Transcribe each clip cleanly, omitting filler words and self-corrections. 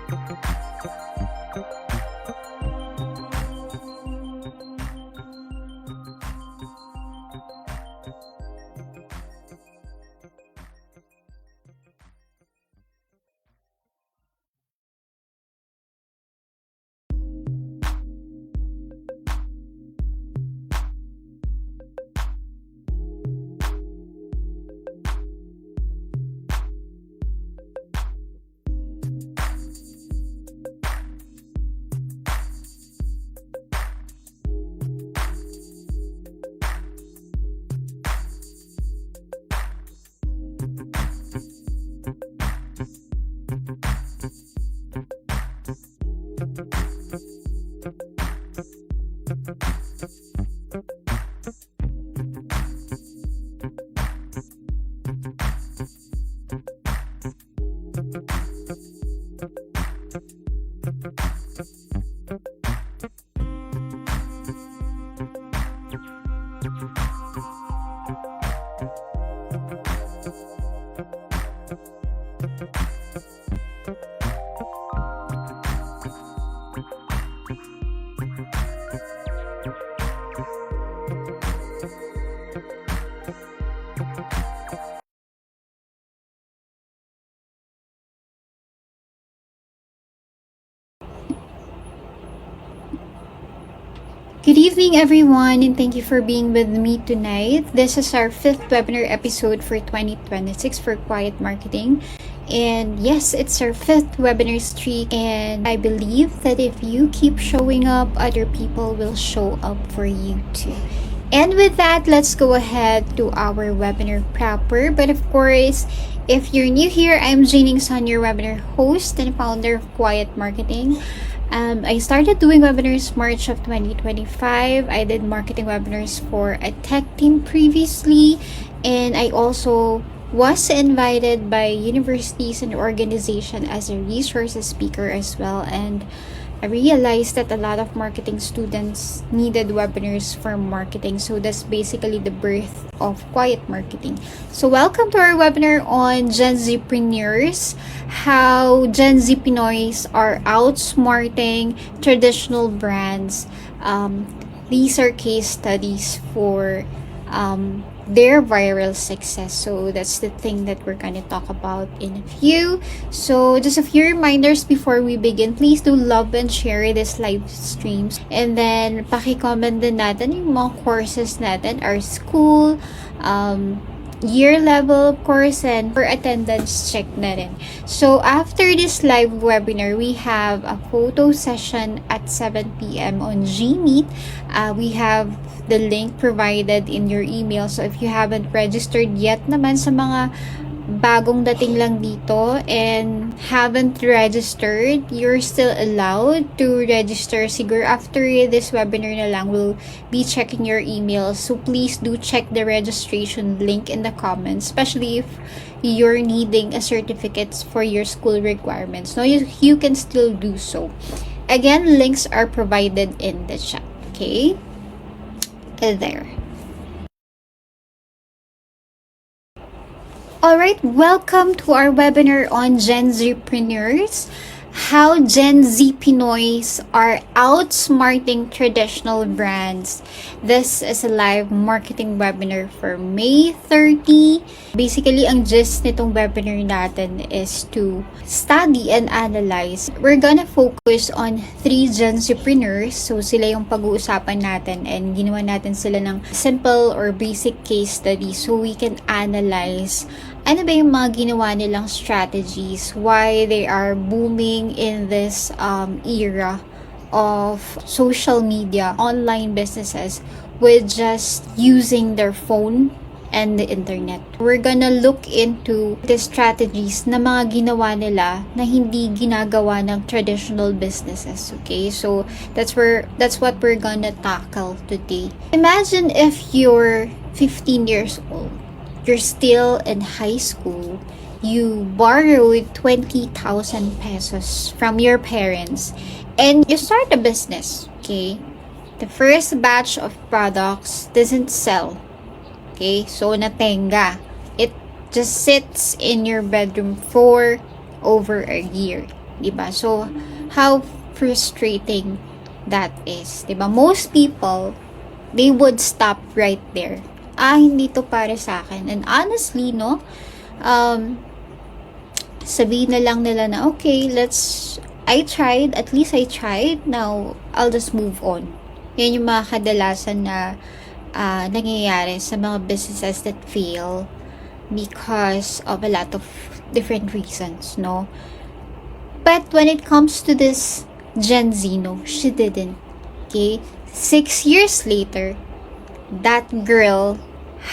Good evening, everyone, and thank you for being with me tonight. This is our 5th webinar episode for 2026 for Quiet Marketing. And yes, it's our 5th webinar streak, and I believe that if you keep showing up, other people will show up for you too. And with that, let's go ahead to our webinar proper. But of course, if you're new here, I'm GENZ, your webinar host and founder of Quiet Marketing. I started doing webinars March of 2025. I did marketing webinars for a tech team previously, and I also was invited by universities and organizations as a resource speaker as well. And I realized that a lot of marketing students needed webinars for marketing. So that's basically the birth of Quiet Marketing. So welcome to our webinar on GENZPRENEURS, how Gen Z Pinoys are outsmarting traditional brands. These are case studies for their viral success. So that's the thing that we're going to talk about in a few. So just a few reminders before we begin. Please do love and share this live streams. And then paki-comment din natin yung mga courses natin, our school, year level, of course, and for attendance check na rin. So after this live webinar, we have a photo session at 7 p.m. on Gmeet. We have the link provided in your email. So if you haven't registered yet naman, sa mga bagong dating lang dito and haven't registered, you're still allowed to register. Siguro after this webinar na lang, we'll be checking your emails. So please do check the registration link in the comments, especially if you're needing a certificate for your school requirements. No, you can still do so. Again, links are provided in the chat. Okay? There. Alright, welcome to our webinar on GENZPRENEURS, how Gen Z Pinoys are outsmarting traditional brands. This is a live marketing webinar for May 30. Basically, ang gist nitong webinar natin is to study and analyze. We're gonna focus on 3 GENZPRENEURS. So, sila yung pag-uusapan natin, and ginawa natin sila ng simple or basic case study so we can analyze ano ba yung mga ginawa nilang strategies, why they are booming in this era of social media, online businesses, with just using their phone and the internet. We're gonna look into the strategies na mga ginawa nila na hindi ginagawa ng traditional businesses. Okay, so that's what we're gonna tackle today. Imagine if you're 15 years old. You're still in high school, you borrowed 20,000 pesos from your parents, and you start a business, okay? The first batch of products doesn't sell, okay? So, natenga. It just sits in your bedroom for over a year. diba? So, how frustrating that is, diba? Most people, they would stop right there. Hindi to para sa akin. And honestly, no, sabihin na lang nila na, okay, at least I tried, now I'll just move on. Yan yung mga kadalasan na nangyayari sa mga businesses that fail because of a lot of different reasons, no? But when it comes to this Gen Z, no, she didn't. Okay? 6 years later, that girl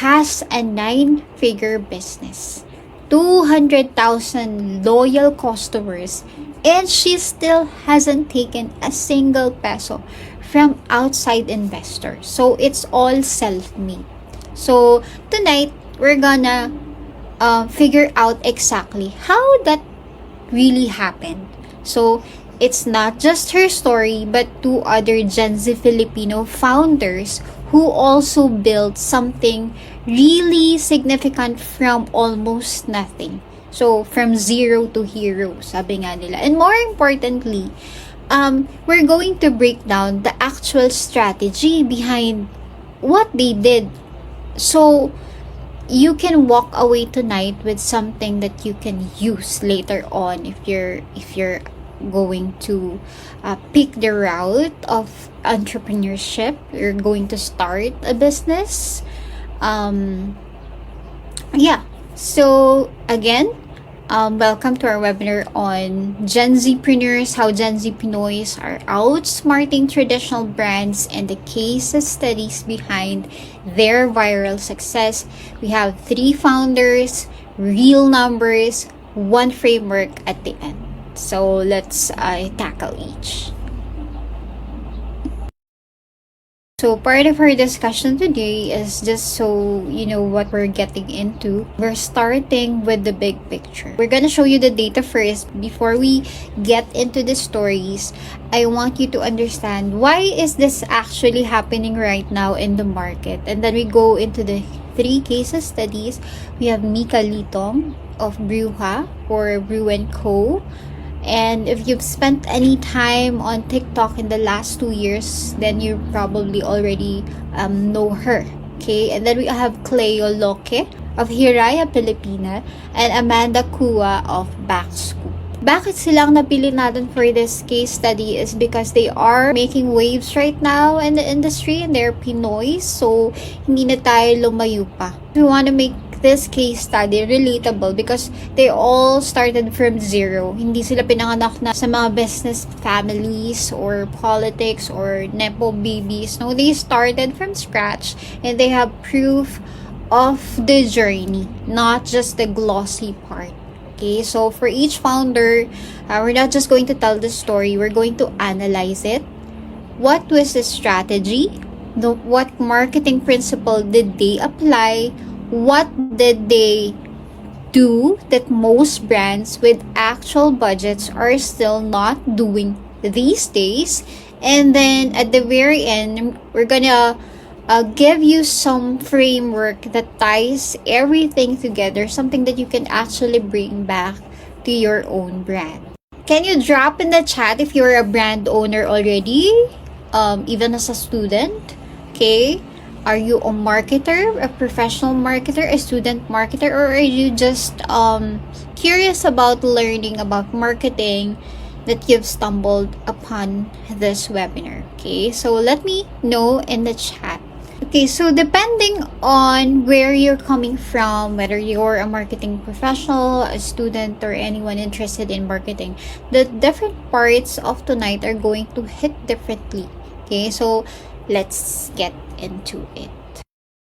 has a 9-figure business, 200,000 loyal customers, and she still hasn't taken a single peso from outside investors. So it's all self-made. So tonight, we're gonna figure out exactly how that really happened. So it's not just her story, but 2 other Gen Z Filipino founders who also built something really significant from almost nothing. So, from zero to hero, sabi nga nila. And more importantly, we're going to break down the actual strategy behind what they did. So, you can walk away tonight with something that you can use later on if you're going to pick the route of entrepreneurship. You're going to start a business. So again, welcome to our webinar on GENZPRENEURS, how Gen Z Pinoys are outsmarting traditional brands and the case studies behind their viral success. We have 3 founders, real numbers, 1 framework at the end. So let's tackle each. So part of our discussion today is just so you know what we're getting into. We're starting with the big picture. We're gonna show you the data first. Before we get into the stories, I want you to understand why is this actually happening right now in the market. And then we go into the 3 case studies. We have Mika Litong of Brewha or Brew & Co. And if you've spent any time on TikTok in the last 2 years, then you probably already know her. Okay, and then we have Cleo Loque of Hiraya Pilipina and Amanda Kua of Backscoop. Bakit silang napili natin for this case study is because they are making waves right now in the industry and they're Pinoys, so hindi na tayo lumayo pa. We want to make this case study relatable because they all started from zero. Hindi sila pinanganak na sa mga business families or politics or nepo babies. No, they started from scratch and they have proof of the journey, not just the glossy part. Okay, so for each founder, we're not just going to tell the story, we're going to analyze it. What was the strategy? What marketing principle did they apply? What did they do that most brands with actual budgets are still not doing these days? And then at the very end, we're gonna give you some framework that ties everything together, something that you can actually bring back to your own brand. Can you drop in the chat if you're a brand owner already, even as a student? Okay. Are you a marketer, a professional marketer, a student marketer, or are you just curious about learning about marketing that you've stumbled upon this webinar? Okay, so let me know in the chat. Okay, so depending on where you're coming from, whether you're a marketing professional, a student, or anyone interested in marketing, the different parts of tonight are going to hit differently. Okay, so let's get into it.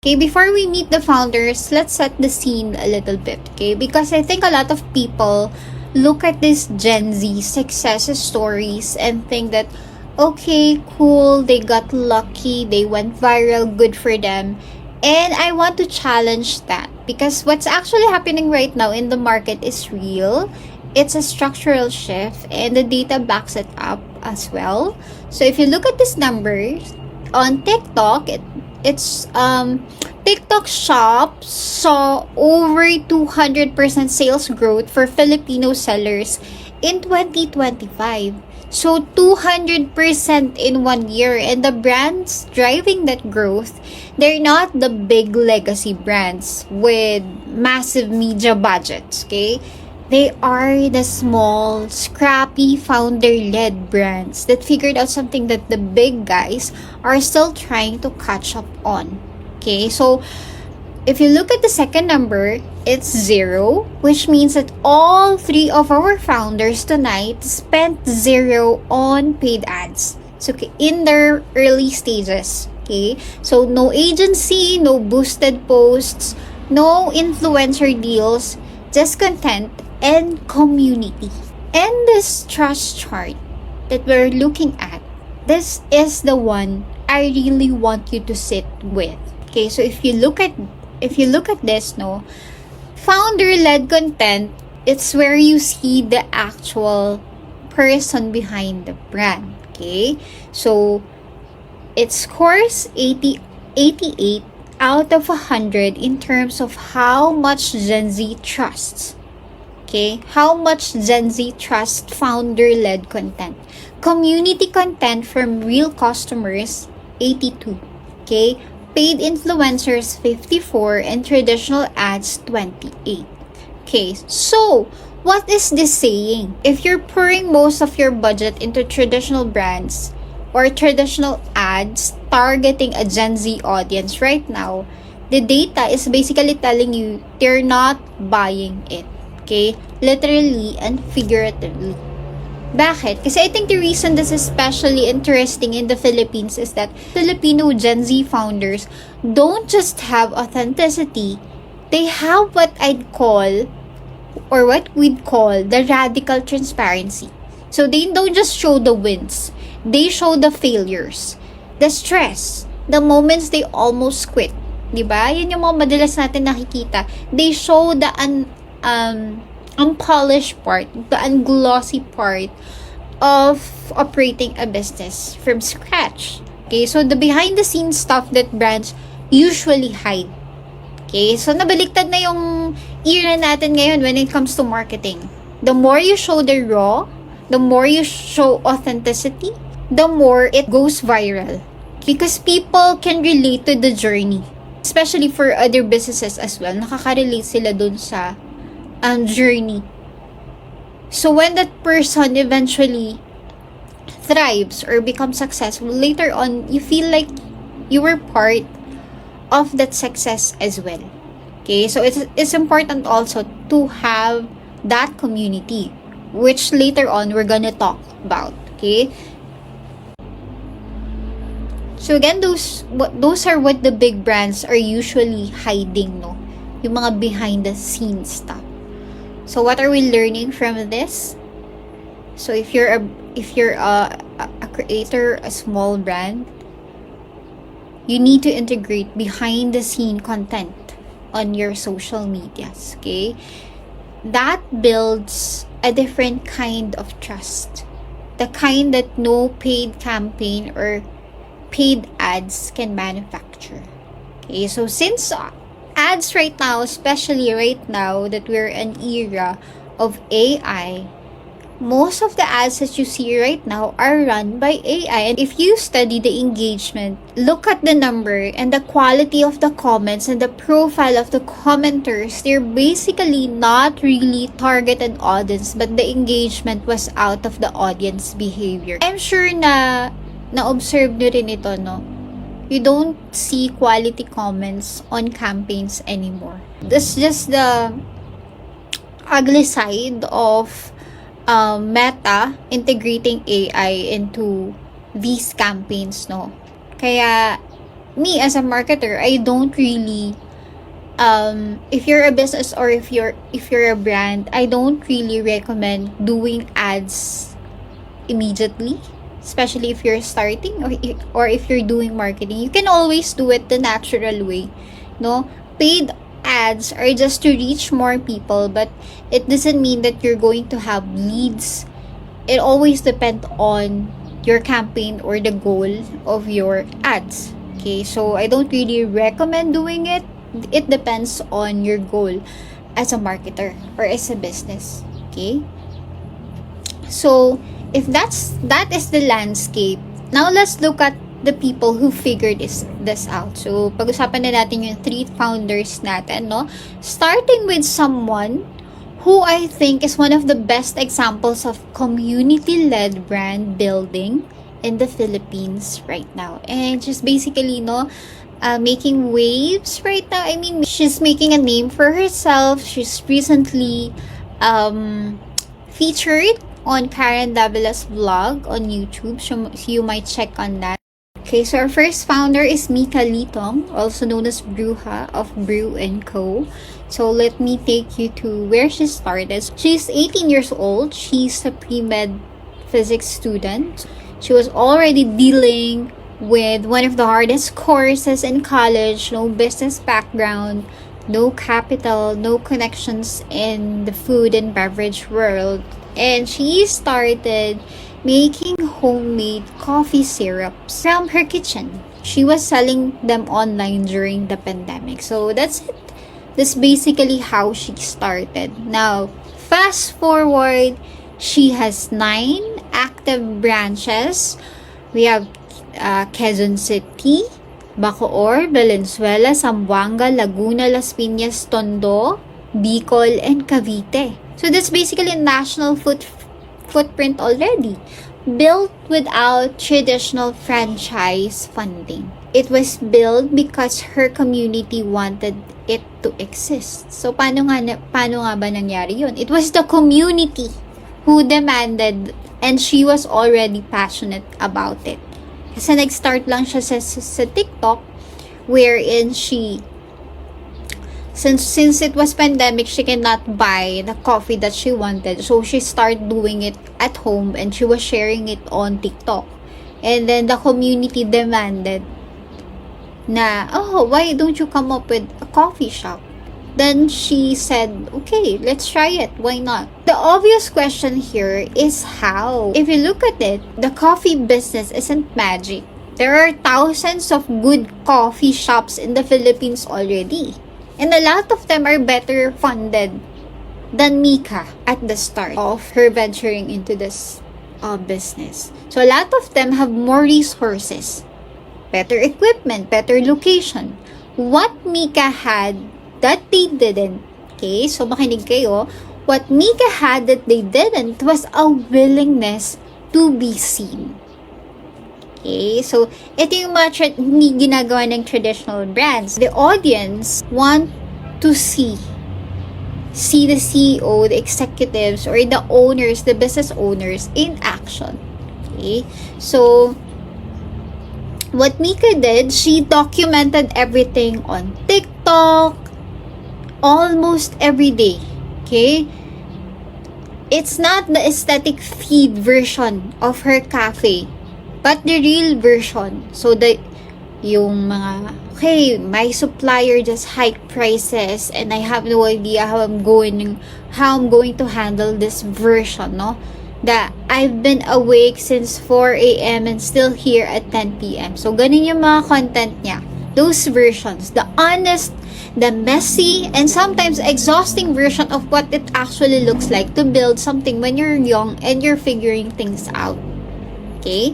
Okay, before we meet the founders, let's set the scene a little bit, okay? Because I think a lot of people look at this Gen Z success stories and think that, okay, cool, they got lucky, they went viral, good for them. And I want to challenge that because what's actually happening right now in the market is real. It's a structural shift and the data backs it up as well. So if you look at these numbers, on TikTok, it's TikTok Shop saw over 200% sales growth for Filipino sellers in 2025. So 200% in 1 year. And the brands driving that growth, they're not the big legacy brands with massive media budgets, okay? They are the small, scrappy, founder-led brands that figured out something that the big guys are still trying to catch up on. Okay, so if you look at the second number, it's 0, which means that all 3 of our founders tonight spent 0 on paid ads. So in their early stages. Okay, so no agency, no boosted posts, no influencer deals, just content and community. And this trust chart that we're looking at, this is the one I really want you to sit with. Okay, so if you look at this, no, founder-led content, it's where you see the actual person behind the brand. Okay, so it scores 88 out of 100 in terms of how much Gen Z trusts. Okay, how much Gen Z trusts founder-led content. Community content from real customers, 82. Okay, paid influencers, 54, and traditional ads, 28. Okay, so what is this saying? If you're pouring most of your budget into traditional brands or traditional ads targeting a Gen Z audience right now, the data is basically telling you they're not buying it. Okay? Literally and figuratively. Bakit? Kasi I think the reason this is especially interesting in the Philippines is that Filipino Gen Z founders don't just have authenticity, they have what I'd call, or what we'd call, the radical transparency. So they don't just show the wins, they show the failures, the stress, the moments they almost quit. Diba? Yun yung mga madalas natin nakikita. They show the unpolished part, the unglossy part of operating a business from scratch. Okay, so the behind the scenes stuff that brands usually hide. Okay, so nabaliktad na yung era natin ngayon when it comes to marketing. The more you show the raw, the more you show authenticity, the more it goes viral. Because people can relate to the journey. Especially for other businesses as well. Nakaka-relate sila dun sa journey. So when that person eventually thrives or becomes successful, later on, you feel like you were part of that success as well. Okay, so it's important also to have that community, which later on we're gonna talk about. Okay, so again, those are what the big brands are usually hiding, no? Yung mga behind the scenes stuff. So what are we learning from this? So if you're a creator, a small brand, you need to integrate behind the scene content on your social medias, okay? That builds a different kind of trust. The kind that no paid campaign or paid ads can manufacture. Okay, so since ads right now, especially right now that we're in an era of AI, most of the ads that you see right now are run by AI. And if you study the engagement, look at the number and the quality of the comments and the profile of the commenters, they're basically not really targeted audience, but the engagement was out of the audience behavior. I'm sure na-observe nyo rin ito, no? You don't see quality comments on campaigns anymore. That's just the ugly side of Meta integrating AI into these campaigns, no? Kaya, me as a marketer, I don't really, if you're a business or if you're a brand, I don't really recommend doing ads immediately. Especially if you're starting or if you're doing marketing. You can always do it the natural way, no? Paid ads are just to reach more people, but it doesn't mean that you're going to have leads. It always depends on your campaign or the goal of your ads. Okay, so I don't really recommend doing it. It depends on your goal as a marketer or as a business. Okay? So, if that is the landscape, now let's look at the people who figured this out. So, pag-usapan na natin yung 3 founders natin, no? Starting with someone who I think is one of the best examples of community-led brand building in the Philippines right now. And just basically, making waves right now. I mean, she's making a name for herself. She's recently featured on Karen Davila's vlog on YouTube. So you might check on that. Okay, so our first founder is 𝐆𝐞𝐧 𝐙, also known as Bruja of Brew & Co. So let me take you to where she started. She's 18 years old. She's a pre-med physics student. She was already dealing with one of the hardest courses in college, no business background, no capital, no connections in the food and beverage world. And she started making homemade coffee syrups from her kitchen. She was selling them online during the pandemic. So that's it. That's basically how she started. Now, fast forward, she has 9 active branches. We have Quezon City, Bacoor, Valenzuela, Zamboanga, Laguna, Las Piñas, Tondo, Bicol, and Cavite. So that's basically a national footprint already, built without traditional franchise funding. It was built because her community wanted it to exist. So paano nga ba nangyari yun? It was the community who demanded, and she was already passionate about it. Kasi nag-start lang siya sa TikTok, wherein she, since it was pandemic, she cannot buy the coffee that she wanted. So she started doing it at home and she was sharing it on TikTok. And then the community demanded na, why don't you come up with a coffee shop? Then she said, okay, let's try it. Why not? The obvious question here is how. If you look at it, the coffee business isn't magic. There are thousands of good coffee shops in the Philippines already. And a lot of them are better funded than 𝐆𝐞𝐧 at the start of her venturing into this business. So a lot of them have more resources, better equipment, better location. What 𝐆𝐞𝐧 had that they didn't, okay, so makinig kayo, what 𝐆𝐞𝐧 had that they didn't was a willingness to be seen. Okay, so ito yung mga hindi ginagawa ng traditional brands. The audience want to see the CEO, the executives, or the owners, the business owners in action. Okay, so what 𝐆𝐞𝐧 did, she documented everything on TikTok almost every day. Okay, it's not the aesthetic feed version of her cafe, but the real version. So yung mga, okay, my supplier just hiked prices and I have no idea how I'm going to handle this version, no? That I've been awake since 4 a.m. and still here at 10 p.m. So ganun yung mga content niya. Those versions, the honest, the messy, and sometimes exhausting version of what it actually looks like to build something when you're young and you're figuring things out. Okay?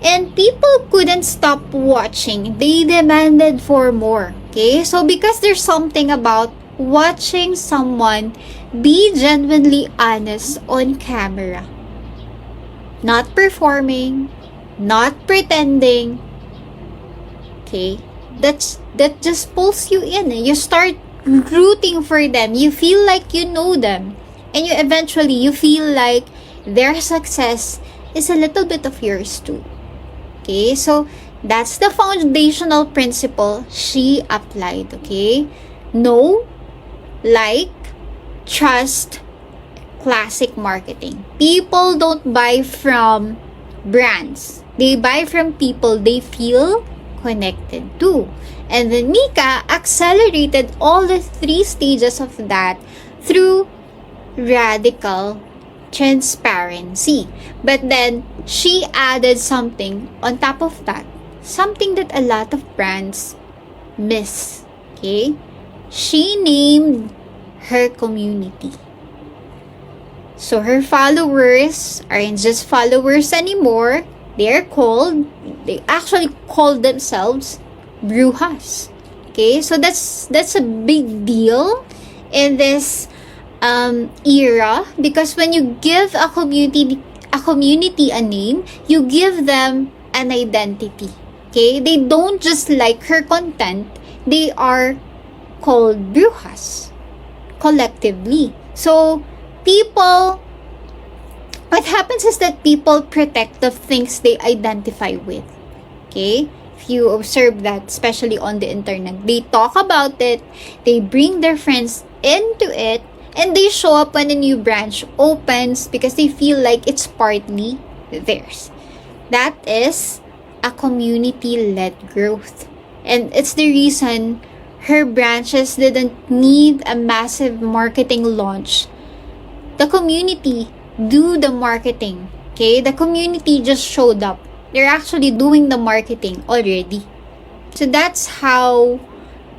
And people couldn't stop watching. They demanded for more. Okay? So because there's something about watching someone be genuinely honest on camera. Not performing, not pretending. Okay? That just pulls you in. You start rooting for them. You feel like you know them. And you feel like their success is a little bit of yours too. Okay, so that's the foundational principle she applied. Okay, know, like, trust, classic marketing. People don't buy from brands. They buy from people they feel connected to. And then 𝐆𝐞𝐧 accelerated all the 3 stages of that through radical transparency. But then she added something on top of that, something that a lot of brands miss. Okay, she named her community. So her followers aren't just followers anymore. They actually call themselves brujas. Okay, so that's a big deal in this era, because when you give a community a name, you give them an identity. Okay, they don't just like her content, they are called brujas collectively. So what happens is that people protect the things they identify with. Okay, if you observe that, especially on the internet, they talk about it, they bring their friends into it, and they show up when a new branch opens because they feel like it's partly theirs. That is a community-led growth. And it's the reason her branches didn't need a massive marketing launch. The community do the marketing. Okay? The community just showed up. They're actually doing the marketing already. So that's how,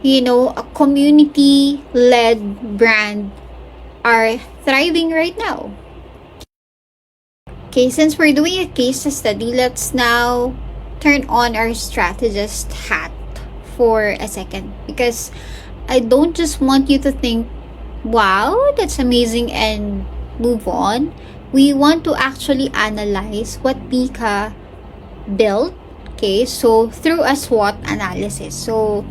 a community-led brand are thriving right now. Okay, since we're doing a case study, let's now turn on our strategist hat for a second, because I don't just want you to think, wow, that's amazing, and move on. We want to actually analyze what Mika built. Okay, so through a SWOT analysis. So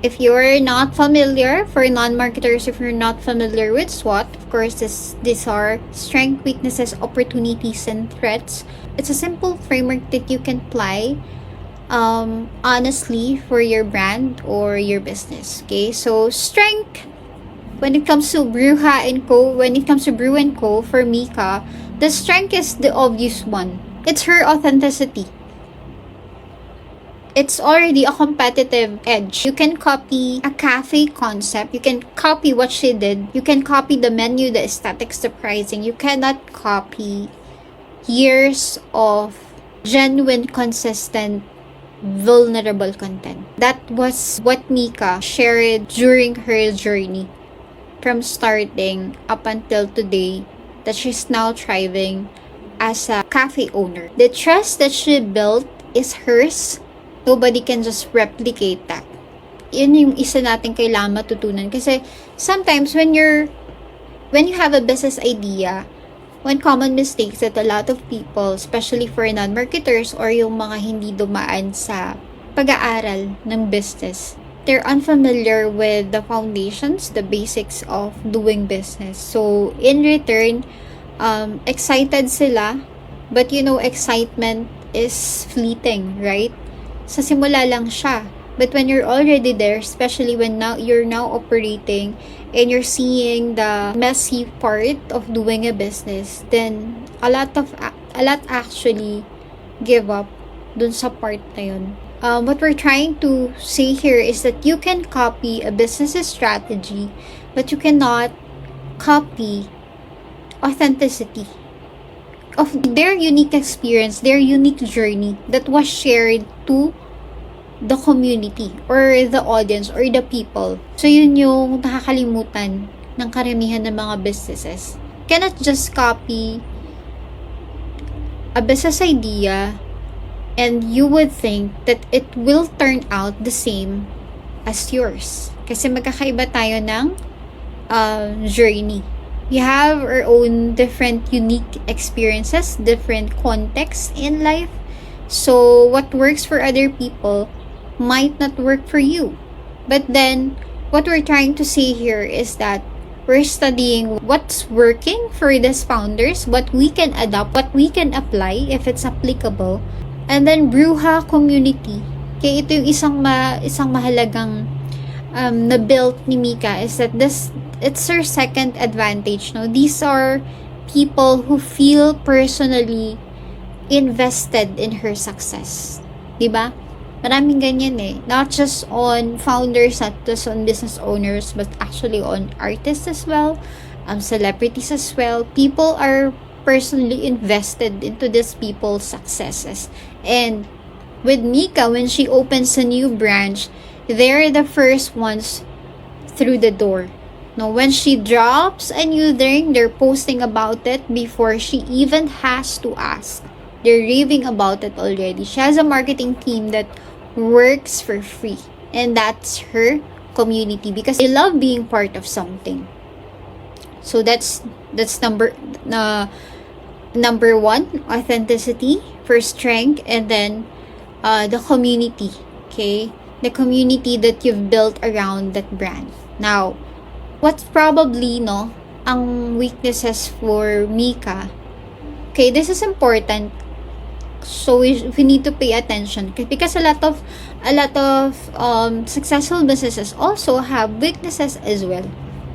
if you're not familiar, for non-marketers, if you're not familiar with SWOT, of course, these are strengths, weaknesses, opportunities, and threats. It's a simple framework that you can apply honestly for your brand or your business. Okay, so strength, when it comes to Bruja and Co, when it comes to Brew and Co, for Mika, the strength is the obvious one. It's her authenticity. It's already a competitive edge. You can copy a cafe concept. You can copy what she did. You can copy the menu, the aesthetics, the pricing. You cannot copy years of genuine, consistent, vulnerable content. That was what Mika shared during her journey from starting up until today, that she's now thriving as a cafe owner. The trust that she built is hers. Nobody can just replicate that. Yun yung isa natin kailangan matutunan. Kasi sometimes when you have a business idea, one common mistake that a lot of people, especially for non-marketers or yung mga hindi dumaan sa pag-aaral ng business, they're unfamiliar with the foundations, the basics of doing business. So in return, excited sila, but excitement is fleeting, right? Sa simula lang siya. But when you're already there, especially when you're now operating and you're seeing the messy part of doing a business, then a lot actually give up dun sa part na yun. What we're trying to say here is that you can copy a business strategy, but you cannot copy authenticity of their unique experience, their unique journey that was shared to the community or the audience or the people. So yun yung nakakalimutan ng karamihan ng mga businesses. Cannot just copy a business idea and you would think that it will turn out the same as yours. Kasi magkakaiba tayo ng journey. We have our own different unique experiences, different contexts in life. So what works for other people might not work for you. But then, what we're trying to say here is that we're studying what's working for these founders, what we can adopt, what we can apply if it's applicable. And then, Bruja community. Kaya ito yung isang mahalagang na-built ni Mika is that it's her second advantage. No? These are people who feel personally invested in her success. Diba? Maraming ganyan eh. Not just on founders, not just on business owners, but actually on artists as well, celebrities as well. People are personally invested into these people's successes. And with Mika, when she opens a new branch, they're the first ones through the door. No, when she drops a new drink, they're posting about it before she even has to ask. They're raving about it already. She has a marketing team that works for free. And that's her community because they love being part of something. So that's number one, authenticity, for strength, and then the community. Okay? The community that you've built around that brand. Now, what's probably ang weaknesses for Mika? Okay, this is important. So we need to pay attention because a lot of successful businesses also have weaknesses as well.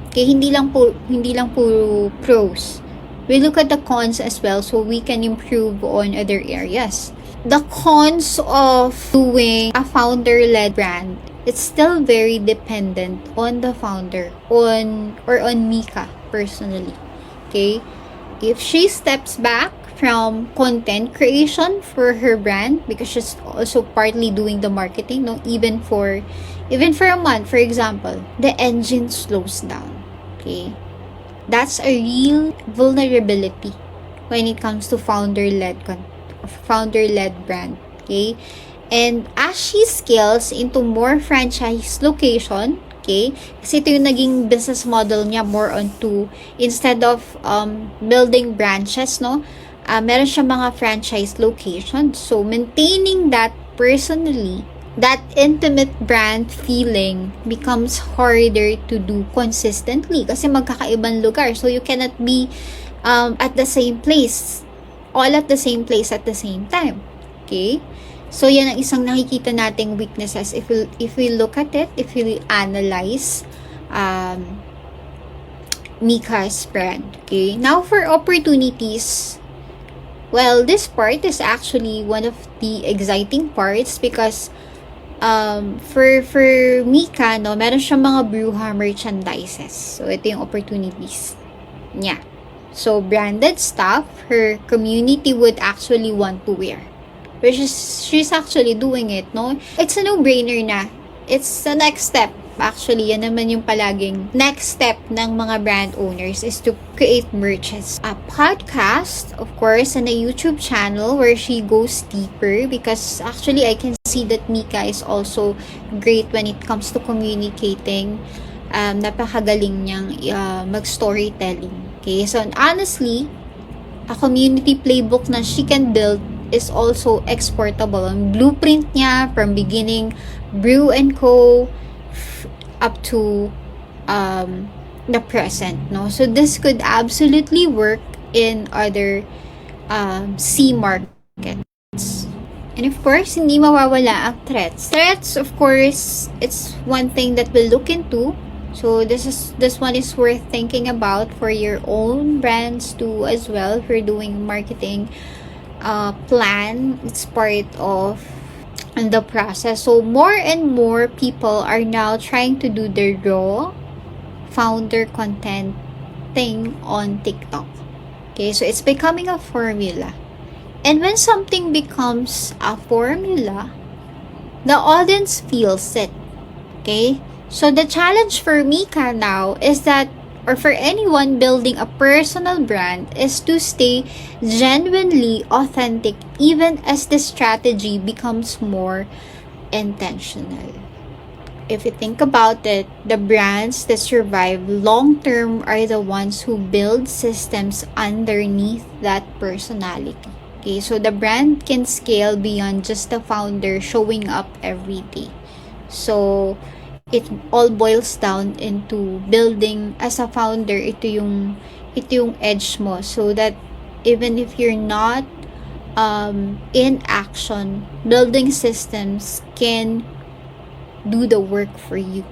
Okay, hindi lang puro pros. We look at the cons as well so we can improve on other areas. The cons of doing a founder-led brand, it's still very dependent on the founder, on Mika personally. Okay? If she steps back from content creation for her brand, because she's also partly doing the marketing, even for a month, for example, the engine slows down. Okay? That's a real vulnerability when it comes to founder-led brand. Okay? And as she scales into more franchise location, okay, kasi ito yung naging business model niya, more on to, instead of building branches, meron siya mga franchise locations. So, maintaining that personally, that intimate brand feeling becomes harder to do consistently kasi magkakaibang lugar. So, you cannot be at the same place, all at the same place at the same time. Okay? So, yan ang isang nakikita nating weaknesses if we look at it, if we analyze Mika's brand. Okay? Now, for opportunities, well, this part is actually one of the exciting parts because for Mika, meron siyang mga Bruja merchandises. So, ito yung opportunities niya. So, branded stuff, her community would actually want to wear. Which is, she's actually doing it, It's a no-brainer na. It's the next step. Actually, yan naman yung palaging next step ng mga brand owners is to create merches. A podcast, of course, and a YouTube channel where she goes deeper because actually, I can see that Mika is also great when it comes to communicating. Napakagaling niyang mag-storytelling. Okay, so honestly, a community playbook na she can build is also exportable. Ang blueprint niya from beginning Brew & Co. up to the present. So this could absolutely work in other C markets. And of course, hindi mawawala ang threats. Threats, of course, it's one thing that we'll look into. So this one is worth thinking about for your own brands too as well. If you're doing marketing plan, it's part of the process. So more and more people are now trying to do the raw founder content thing on TikTok. Okay, so it's becoming a formula. And when something becomes a formula, the audience feels it. Okay, so the challenge for Mika now is that, or for anyone building a personal brand, is to stay genuinely authentic even as the strategy becomes more intentional. If you think about it, the brands that survive long-term are the ones who build systems underneath that personality. Okay, so the brand can scale beyond just the founder showing up every day. So, it all boils down into building as a founder, ito yung edge mo, so that even if you're not in action, building systems can do the work for you.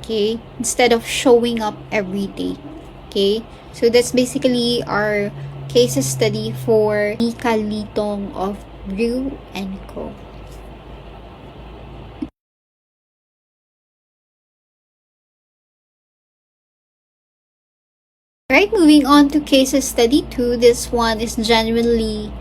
Okay, instead of showing up every day. Okay, so that's basically our case study for Mika Litong of Brew & Co. Right, moving on to case study 2. This one is genuinely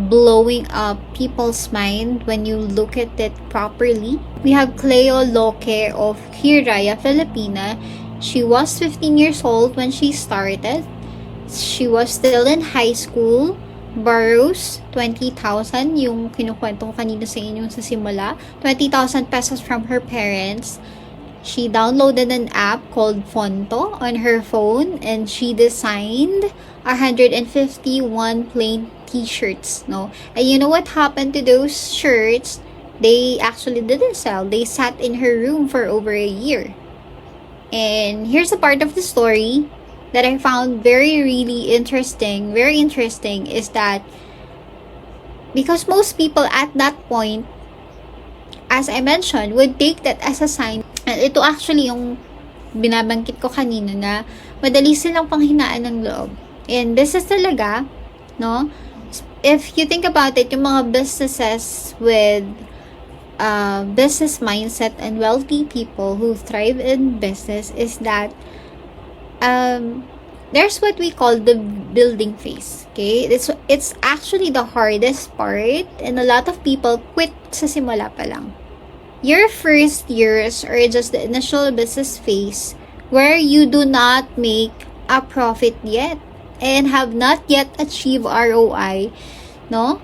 blowing up people's mind when you look at it properly. We have Cleo Loque of Hiraya, Filipina. She was 15 years old when she started. She was still in high school. Borrows 20,000, yung kinukwento ko kanina sa inyo sa simula. 20,000 pesos from her parents. She downloaded an app called Fonto on her phone, and she designed 151 plain t-shirts, no? And you know what happened to those shirts? They actually didn't sell. They sat in her room for over a year. And here's a part of the story that I found very interesting is that because most people at that point, as I mentioned, would take that as a sign. And ito actually yung binabangkit ko kanina na madali silang panghinaan ng loob. And business talaga, no? If you think about it, yung mga businesses with business mindset and wealthy people who thrive in business is that there's what we call the building phase. Okay? It's actually the hardest part, and a lot of people quit sa simula pa lang. Your first years are just the initial business phase where you do not make a profit yet and have not yet achieved ROI, no?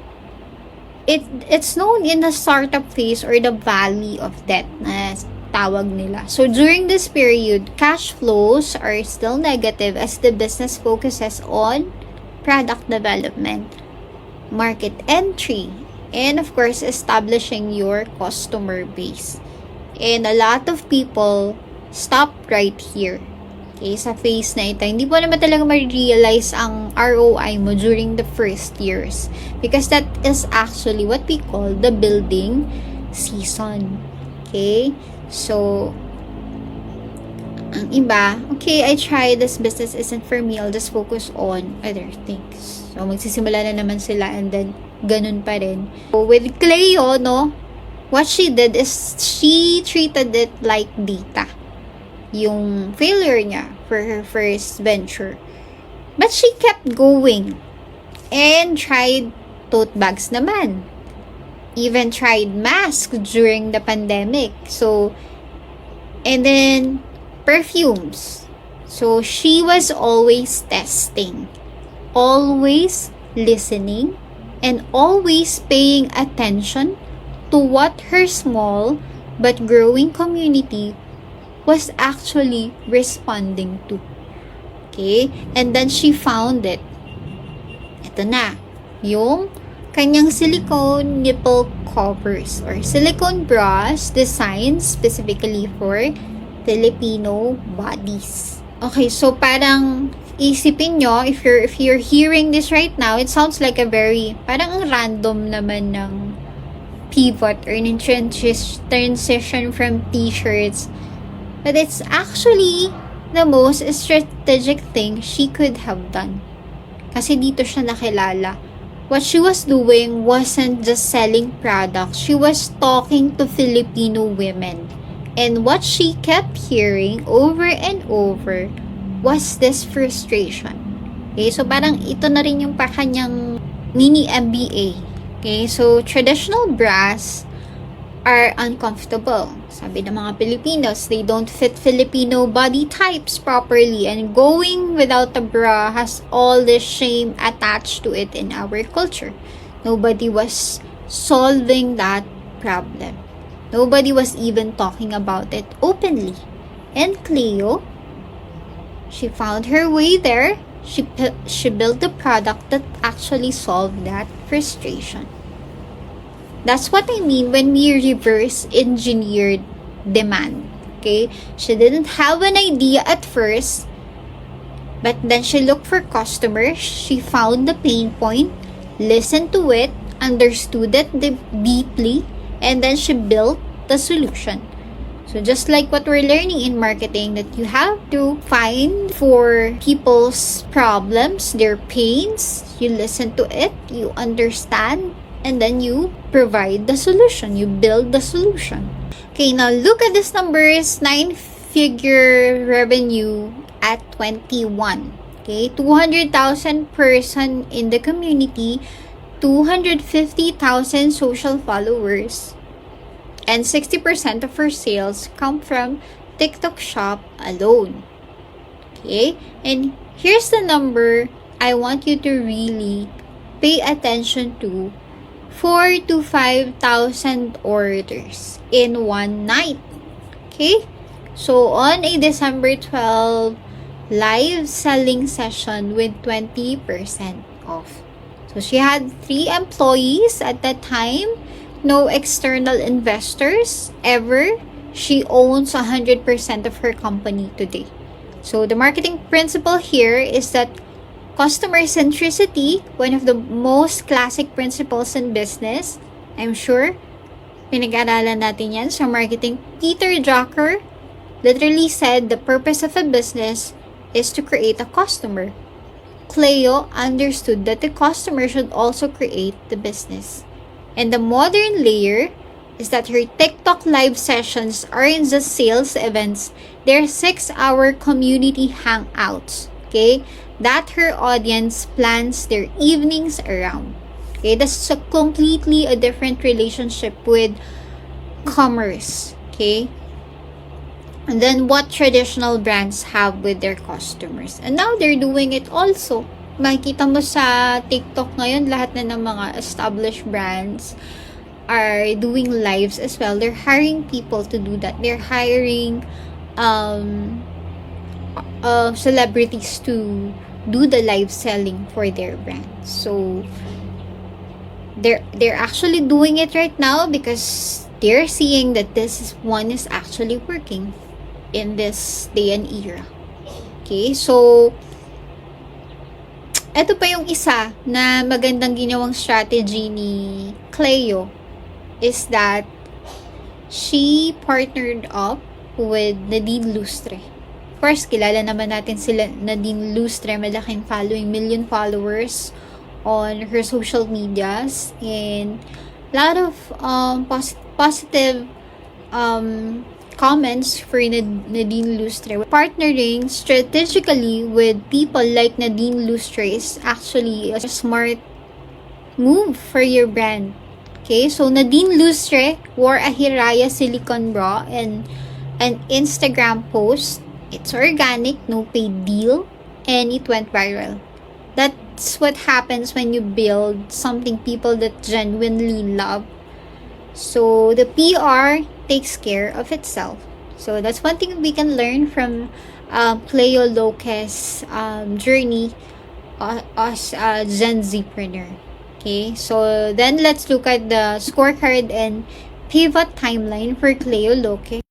It's known in the startup phase or the valley of death na tawag nila. So during this period, cash flows are still negative as the business focuses on product development, market entry, and of course, establishing your customer base. And a lot of people stop right here. Okay, sa phase na ito, hindi mo naman talaga ma-realize ang ROI mo during the first years. Because that is actually what we call the building season. Okay? So, ang iba, okay, I tried, this business isn't for me, I'll just focus on other things. So, magsisimula na naman sila and then ganun pa rin. So, with Cleo, no, what she did is she treated it like data. Yung failure niya for her first venture. But she kept going and tried tote bags naman. Even tried masks during the pandemic. So, and then perfumes. So, she was always testing, always listening, and always paying attention to what her small but growing community was actually responding to. Okay? And then she found it. Ito na. Yung kanyang silicone nipple covers or silicone bras designed specifically for Filipino bodies. Okay, so parang isipin nyo, if you're hearing this right now, it sounds like a very, parang ang random naman ng pivot or transition from t-shirts. But it's actually the most strategic thing she could have done. Kasi dito siya nakilala. What she was doing wasn't just selling products. She was talking to Filipino women. And what she kept hearing over and over was this frustration. Okay, so parang ito na rin yung kanyang mini MBA. Okay, so traditional bras are uncomfortable. Sabi ng mga Filipinos, they don't fit Filipino body types properly, and going without a bra has all this shame attached to it in our culture. Nobody was solving that problem. Nobody was even talking about it openly. And Cleo, she found her way there. She built a product that actually solved that frustration. That's what I mean when we reverse engineered demand. Okay? She didn't have an idea at first, but then she looked for customers. She found the pain point, listened to it, understood it deeply, and then she built the solution. So just like what we're learning in marketing, that you have to find for people's problems, their pains, you listen to it, you understand, and then you provide the solution. You build the solution. Okay, now look at this numbers. 9-figure revenue at 21. Okay, 200,000 person in the community, 250,000 social followers, and 60% of her sales come from TikTok shop alone. Okay? And here's the number I want you to really pay attention to. 4 to 5,000 orders in one night. Okay? So, on a December 12 live selling session with 20% off. So, she had 3 employees at that time. No external investors ever. She owns 100% of her company today. So, the marketing principle here is that customer centricity, one of the most classic principles in business, I'm sure, pinag-aralan natin yan sa marketing. Peter Drucker literally said the purpose of a business is to create a customer. Cleo understood that the customer should also create the business. And the modern layer is that her TikTok live sessions aren't just sales events, they're 6-hour community hangouts. Okay? That her audience plans their evenings around. Okay? That's completely a different relationship with commerce. Okay? And then what traditional brands have with their customers. And now they're doing it also. Makikita mo sa TikTok ngayon, lahat na ng mga established brands are doing lives as well. They're hiring people to do that. They're hiring celebrities to do the live selling for their brands. So they're actually doing it right now because they're seeing that this one is actually working in this day and era. Okay, so ito pa yung isa na magandang ginawang strategy ni Cleo is that she partnered up with Nadine Lustre. Of course, kilala naman natin sila Nadine Lustre, malaking following, million followers on her social medias, and a lot of positive comments for Nadine Lustre. Partnering strategically with people like Nadine Lustre is actually a smart move for your brand. Okay, so Nadine Lustre wore a Hiraya silicone bra and an Instagram post. It's organic, no paid deal, and it went viral. That's what happens when you build something people that genuinely love. So the PR takes care of itself. So that's one thing we can learn from Cleo Locke's journey as a GENZPRENEUR. Okay, so then let's look at the scorecard and pivot timeline for Cleo Locke.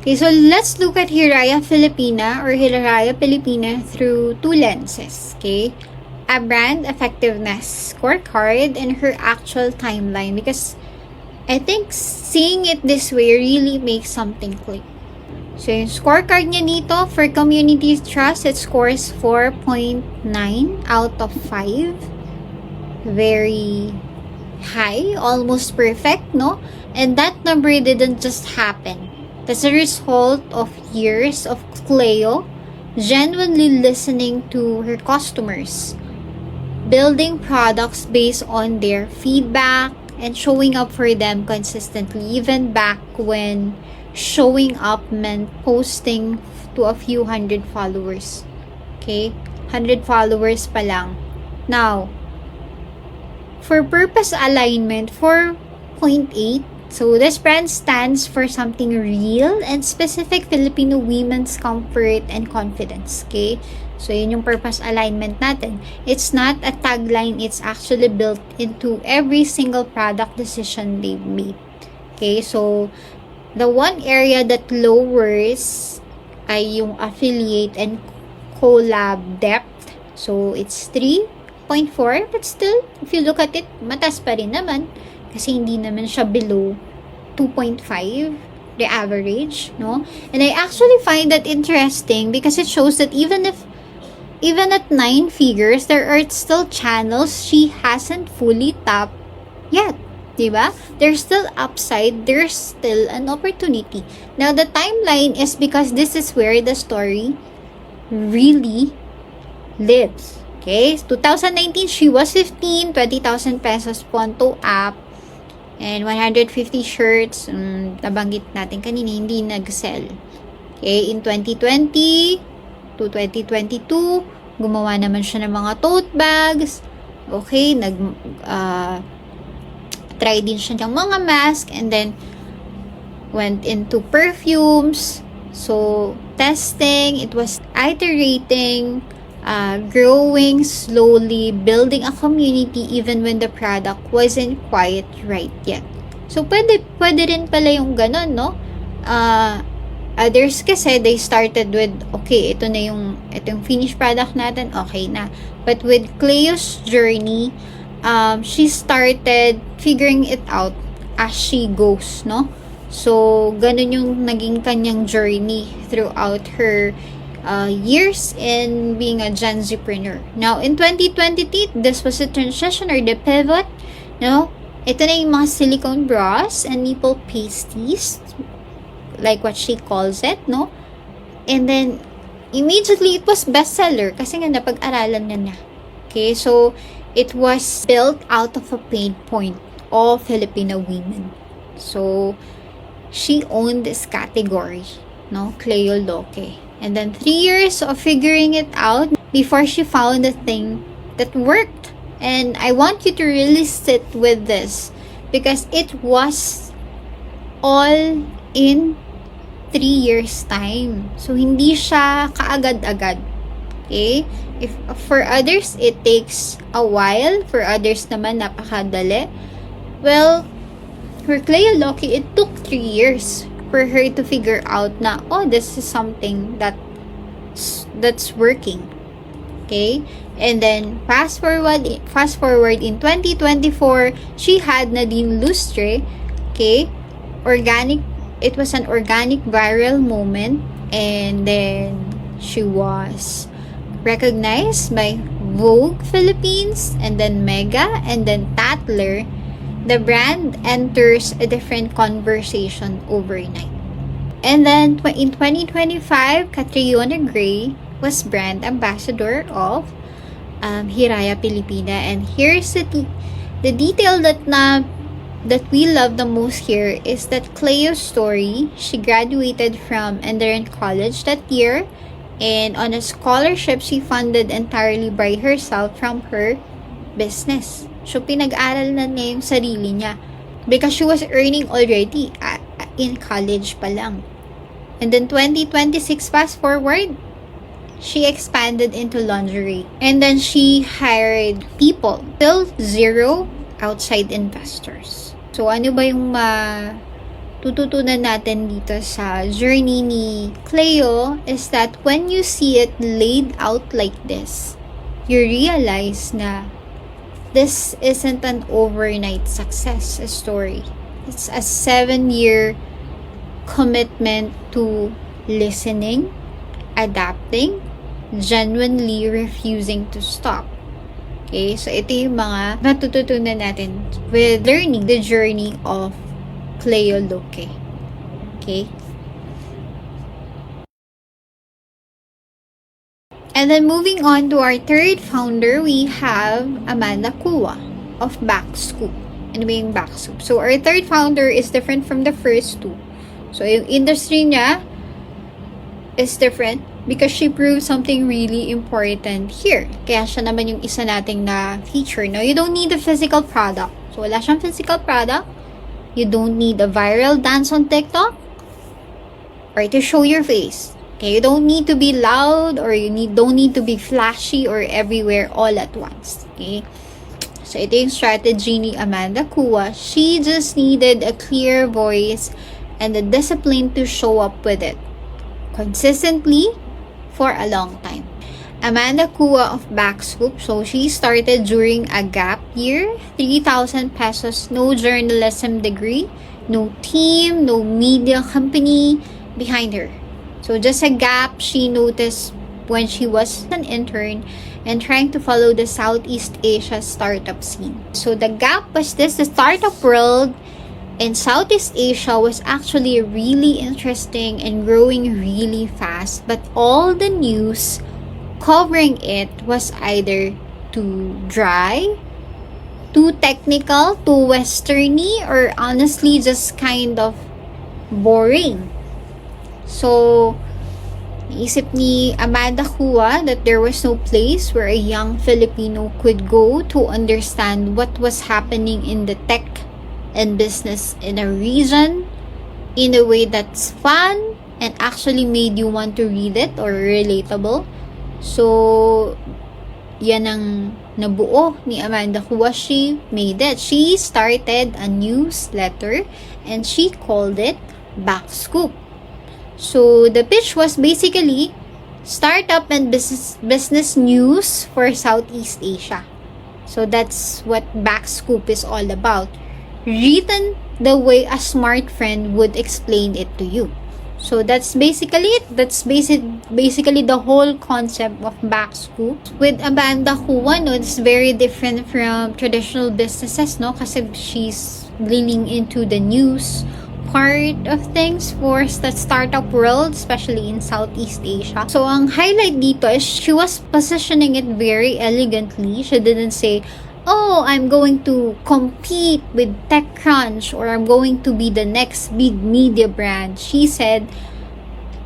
Okay, so let's look at Hiraya Filipina or Hiraya Filipina through 2 lenses. Okay, a brand effectiveness scorecard and her actual timeline, because I think seeing it this way really makes something click. So yung scorecard niya dito for community trust, it scores 4.9 out of 5. Very high, almost perfect, no? And that number didn't just happen. That's a result of years of Cleo genuinely listening to her customers, building products based on their feedback, and showing up for them consistently, even back when showing up meant posting to a few hundred followers. Okay? 100 followers pa lang. Now, for purpose alignment, 4.8. So, this brand stands for something real and specific Filipino women's comfort and confidence. Okay? So, yun yung purpose alignment natin. It's not a tagline. It's actually built into every single product decision they've made. Okay? So, the one area that lowers ay yung affiliate and collab depth. So, it's 3.4. But still, if you look at it, mataas pa rin naman. Kasi hindi naman siya below 2.5, the average, no? And I actually find that interesting because it shows that even at 9 figures, there are still channels she hasn't fully tapped yet. Diba? There's still upside. There's still an opportunity. Now, the timeline is because this is where the story really lives. Okay? 2019, she was 15, 20,000 pesos Ponto app. And 150 shirts, nabanggit natin kanina, hindi nag-sell. Okay, in 2020 to 2022, gumawa naman siya ng mga tote bags. Okay, try din siya ng mga mask, and then went into perfumes. So, testing, it was iterating, growing slowly, building a community even when the product wasn't quite right yet. So, pwede rin pala yung ganun, no? Others kasi, they started with, okay, ito yung finished product natin, okay na. But with Cleo's journey, she started figuring it out as she goes, no? So, ganun yung naging kanyang journey throughout her years in being a GENZPRENEUR. Now, in 2023, this was the transition or the pivot, no? Ito na yung mga silicone bras and nipple pasties, like what she calls it, no? And then, immediately, it was bestseller kasi nga napag-aralan na. Okay, so, it was built out of a pain point of Filipino women. So, she owned this category, no? 𝐆𝐞𝐧 𝐙. And then 3 years of figuring it out before she found the thing that worked. And I want you to really sit with this because it was all in 3 years time. So, hindi siya kaagad-agad. Okay? If for others, it takes a while. For others naman, napakadali. Well, for 𝐆𝐿, it took 3 years for her to figure out na, oh, this is something that's working. Okay? And then, fast forward in 2024, she had Nadine Lustre. Okay? It was an organic viral moment. And then, she was recognized by Vogue Philippines, and then Mega, and then Tatler. The brand enters a different conversation overnight. And then, in 2025, Catriona Gray was brand ambassador of Hiraya Pilipina. And here's the detail that we love the most here is that 𝐆𝐿's story. She graduated from Enderun College that year, and on a scholarship she funded entirely by herself from her business. So, pinag-aral na niya yung sarili niya because she was earning already in college pa lang. And then 2026, fast forward, she expanded into lingerie. And then she hired people. Still zero outside investors. So, ano ba yung tututunan natin dito sa journey ni 𝐆𝐿 is that when you see it laid out like this, you realize na this isn't an overnight success story. It's a 7-year commitment to listening, adapting, genuinely refusing to stop. Okay, so ito yung mga natututunan natin with learning the journey of 𝐆𝐿. Okay. And then moving on to our third founder, we have Amanda Kua of 𝐵ACScoop. Ano ba yung 𝐵ACScoop? So, our third founder is different from the first two. So, yung industry niya is different because she proved something really important here. Kaya siya naman yung isa nating na feature. No? You don't need a physical product. So, wala siyang physical product. You don't need a viral dance on TikTok or to show your face. Okay, you don't need to be loud or don't need to be flashy or everywhere all at once. Okay? So, ito yung strategy ni Amanda Kua. She just needed a clear voice and the discipline to show up with it consistently for a long time. Amanda Kua of 𝐵ACScoop. So, she started during a gap year. 3,000 pesos, no journalism degree, no team, no media company behind her. So, just a gap she noticed when she was an intern and trying to follow the Southeast Asia startup scene. So, the gap was this: the startup world in Southeast Asia was actually really interesting and growing really fast. But all the news covering it was either too dry, Too technical, too westerny, or honestly just kind of boring? So, naisip ni Amanda Hua that there was no place where a young Filipino could go to understand what was happening in the tech and business in a region in a way that's fun and actually made you want to read it or relatable. So, yan ang nabuo ni Amanda Hua. She made it. She started a newsletter and she called it Backscoop. So, the pitch was basically startup and business news for Southeast Asia. So, that's what Backscoop is all about. Written the way a smart friend would explain it to you. So, that's basically it. That's basically the whole concept of Backscoop. With Amanda Hua, no, it's very different from traditional businesses, no? Kasi she's leaning into the news part of things for the startup world, especially in Southeast Asia. So, ang highlight dito is she was positioning it very elegantly. She didn't say, oh, I'm going to compete with TechCrunch or I'm going to be the next big media brand. She said,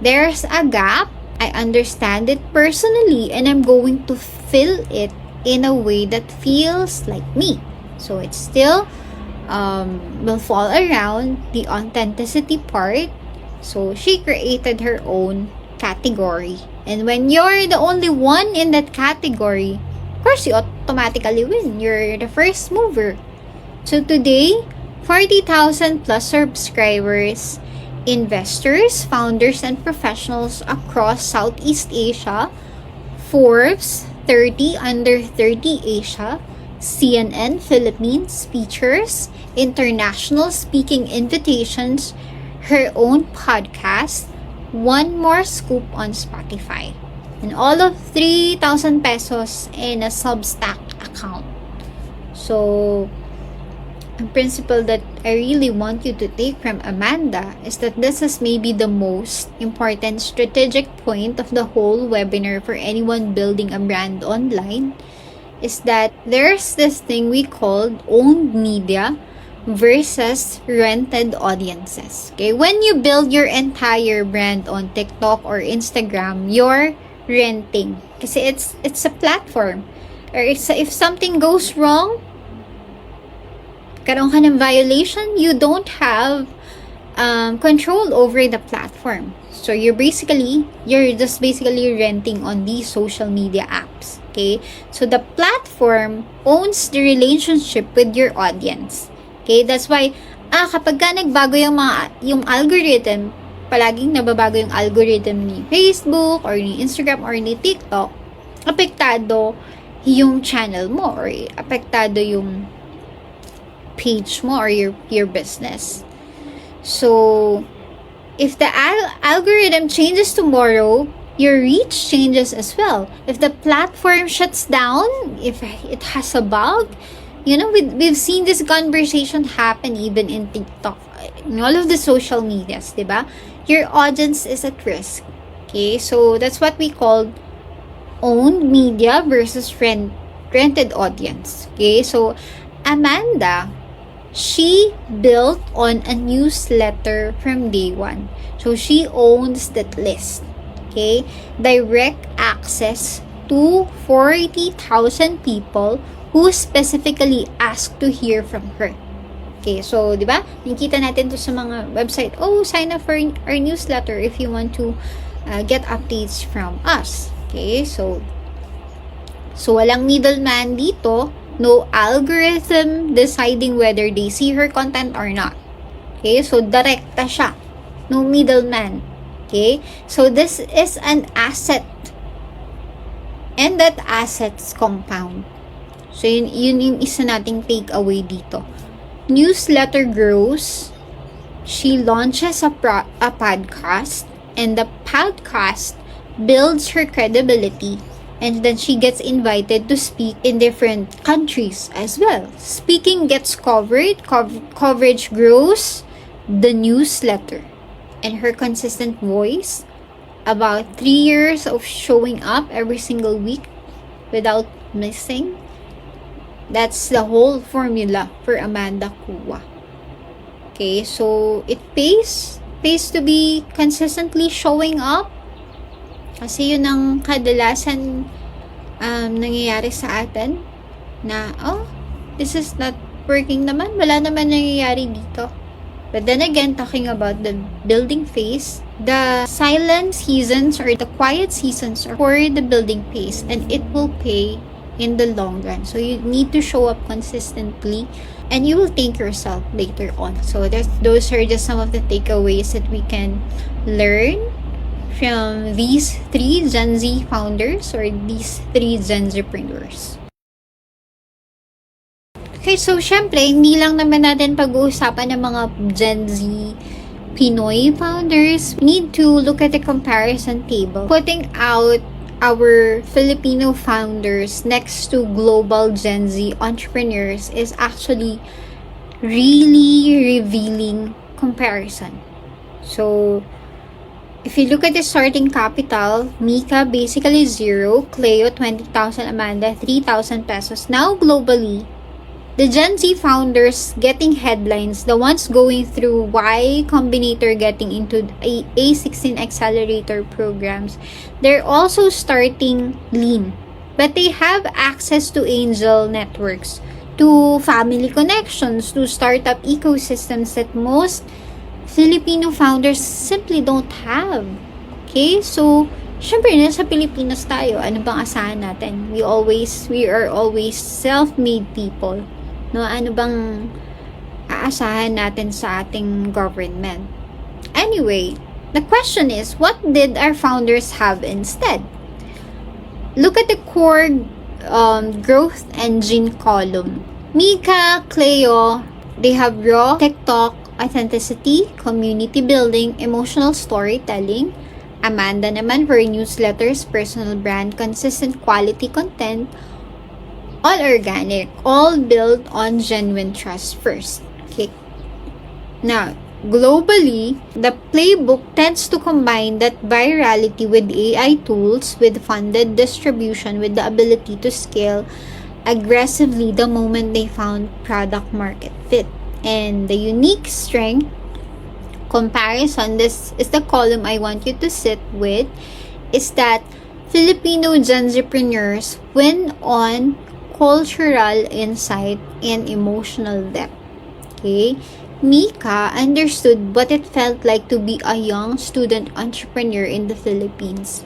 there's a gap. I understand it personally and I'm going to fill it in a way that feels like me. So, it's still will fall around the authenticity part. So, she created her own category. And when you're the only one in that category, of course, you automatically win. You're the first mover. So, today, 40,000 plus subscribers, investors, founders, and professionals across Southeast Asia, Forbes 30 under 30 Asia, CNN Philippines features, international speaking invitations, her own podcast, one more scoop on Spotify, and all of 3,000 pesos in a Substack account. So, a principle that I really want you to take from Amanda is that this is maybe the most important strategic point of the whole webinar for anyone building a brand online, is that there's this thing we called owned media versus rented audiences. Okay, when you build your entire brand on TikTok or Instagram, you're renting. Kasi it's a platform. Or if something goes wrong, karoon ka ng violation, you don't have control over the platform. So you're just basically renting on these social media apps. Okay? So the platform owns the relationship with your audience. Okay? That's why kapag ka nagbago yung algorithm, palaging nababago yung algorithm ni Facebook or ni Instagram or ni TikTok, apektado yung channel mo or apektado yung page mo or your business. So, if the algorithm changes tomorrow, your reach changes as well. If the platform shuts down, if it has a bug, we've seen this conversation happen even in TikTok, in all of the social medias, diba? Your audience is at risk. Okay, so that's what we call owned media versus rented audience. Okay, so Amanda, she built on a newsletter from day one. So, she owns that list. Okay? Direct access to 40,000 people who specifically asked to hear from her. Okay, so, di ba? Nakikita natin to sa mga website. Oh, sign up for our newsletter if you want to get updates from us. Okay, so walang middleman dito. No algorithm deciding whether they see her content or not. Okay, so direkta siya. No middleman. Okay, so this is an asset. And that assets compound. So yun yung isa nating takeaway dito. Newsletter grows. She launches a podcast. And the podcast builds her credibility. And then she gets invited to speak in different countries as well. Speaking gets covered, coverage grows, the newsletter. And her consistent voice, about 3 years of showing up every single week without missing, That's the whole formula for Amanda Kua. Okay, so it pays to be consistently showing up. Kasi yun ang kadalasan nangyayari sa atin na, this is not working naman. Wala naman nangyayari dito. But then again, talking about the building phase, the silent seasons or the quiet seasons are for the building phase, and it will pay in the long run. So you need to show up consistently, and you will thank yourself later on. So those are just some of the takeaways that we can learn from these 3 Gen Z founders or these 3 GENZPRENEURS. Okay, so syempre, hindi lang naman natin pag-uusapan ng mga Gen Z Pinoy founders. We need to look at the comparison table. Putting out our Filipino founders next to global Gen Z entrepreneurs is actually really revealing comparison. So, if you look at the starting capital, Mika basically 0, Cleo 20,000, Amanda 3,000 pesos. Now globally, the Gen Z founders getting headlines, the ones going through Y Combinator getting into A16 accelerator programs, they're also starting lean. But they have access to angel networks, to family connections, to startup ecosystems that most Filipino founders simply don't have. Okay? So, syempre, nasa Pilipinas tayo. Ano bang asahan natin? We are always self-made people. No, ano bang aasahan natin sa ating government? Anyway, the question is, what did our founders have instead? Look at the core growth engine column. Mika, Cleo, they have raw TikTok authenticity, community building, emotional storytelling. Amanda naman for newsletters, personal brand, consistent quality content, all organic, all built on genuine trust first. Okay. Now, globally, the playbook tends to combine that virality with AI tools, with funded distribution, with the ability to scale aggressively the moment they found product market fit. And the unique strength comparison, this is the column I want you to sit with, is that Filipino GenZpreneurs win on cultural insight and emotional depth. Okay? Mika understood what it felt like to be a young student entrepreneur in the Philippines.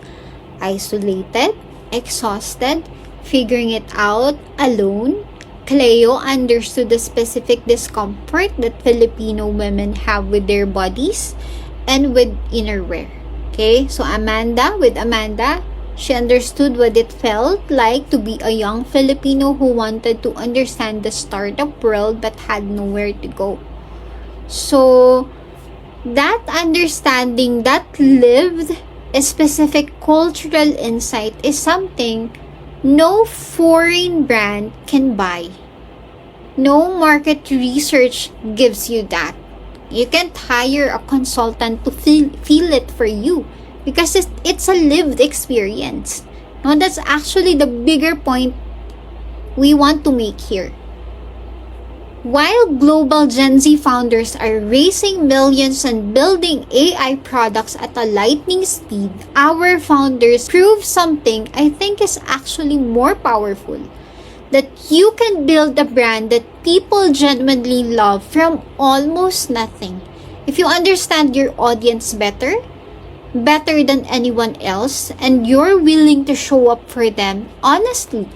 Isolated, exhausted, figuring it out alone. Cleo understood the specific discomfort that Filipino women have with their bodies and with innerwear. Okay? So with Amanda, she understood what it felt like to be a young Filipino who wanted to understand the startup world but had nowhere to go. So, that understanding, that lived a specific cultural insight is something no foreign brand can buy. No market research gives you that. You can't hire a consultant to feel it for you. Because it's a lived experience. No, that's actually the bigger point we want to make here. While global Gen Z founders are raising millions and building AI products at a lightning speed, our founders prove something I think is actually more powerful. That you can build a brand that people genuinely love from almost nothing. If you understand your audience better than anyone else, and you're willing to show up for them honestly.